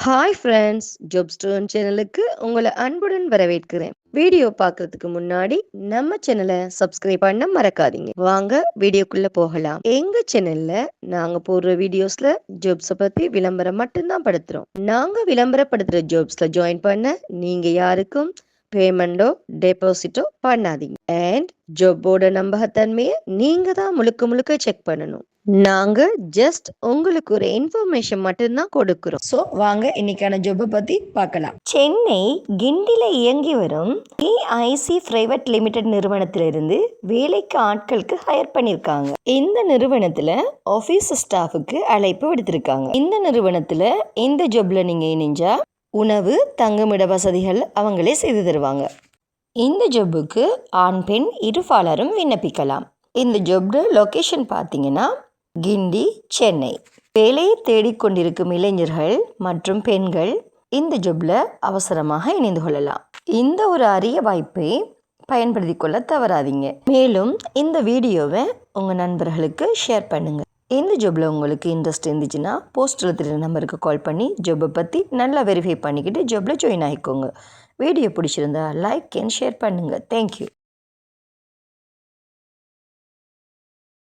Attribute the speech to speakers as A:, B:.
A: Hi friends, job stone சேனலுக்கு உங்களை அன்புடன் வரவேற்கிறேன். வீடியோ பார்க்கறதுக்கு முன்னாடி நம்ம சேனலை சப்ஸ்கிரைப் பண்ண மறக்காதீங்க. வாங்க வீடியோக்குள்ள போகலாம். எங்க சேனல்ல நாங்க போடுற வீடியோஸ்ல ஜாப்ஸை பத்தி விளம்பரம் மட்டும்தான் படுத்துறோம். நாங்க விளம்பரப்படுத்துற ஜாப்ஸ்ல ஜாயின் பண்ண நீங்க யாருக்கும் பேமெண்டோ டெபாசிட்டோ பண்ணாதீங்க. அண்ட் ஜாப்போட நம்பகத்தன்மையை நீங்க தான் முழுக்க முழுக்க செக் பண்ணணும். நாங்க ஜஸ்ட் உங்களுக்கு ஒரு இன்ஃபர்மேஷன் மட்டும்தான் கொடுக்கிறோம். ஸோ வாங்க இன்னைக்கான ஜாப்பை பத்தி பார்க்கலாம். சென்னை கிண்டில இயங்கி வரும் ஏஐசி பிரைவேட் லிமிடெட் நிறுவனத்திலிருந்து வேலைக்கு ஆட்களுக்கு ஹையர் பண்ணியிருக்காங்க. இந்த நிறுவனத்துல ஆஃபீஸ் ஸ்டாஃபுக்கு அழைப்பு விடுத்திருக்காங்க. இந்த நிறுவனத்துல இந்த ஜாப்ல நீங்க இணைஞ்சா உணவு தங்குமிட வசதிகள் அவங்களே செய்து தருவாங்க. இந்த ஜாப்புக்கு ஆண் பெண் இருபாலரும் விண்ணப்பிக்கலாம். இந்த ஜாப் லொகேஷன் பார்த்தீங்கன்னா கிண்டி, சென்னை. வேலையை தேடிக்கொண்டிருக்கும் இளைஞர்கள் மற்றும் பெண்கள் இந்த ஜாப்ல அவசரமாக இணைந்து கொள்ளலாம். இந்த ஒரு அரிய வாய்ப்பை பயன்படுத்தி கொள்ள தவறாதீங்க. மேலும் இந்த வீடியோவை உங்கள் நண்பர்களுக்கு ஷேர் பண்ணுங்க. இந்த ஜாப்ல உங்களுக்கு இன்ட்ரெஸ்ட் இருந்துச்சுன்னா போஸ்டரில் தெரியுற நம்பருக்கு கால் பண்ணி ஜாப்பை பற்றி நல்லா வெரிஃபை பண்ணிக்கிட்டு ஜாப்ல ஜாயின் ஆகிக்கோங்க. வீடியோ பிடிச்சிருந்தா லைக் அண்ட் ஷேர் பண்ணுங்கள். தேங்க்யூ.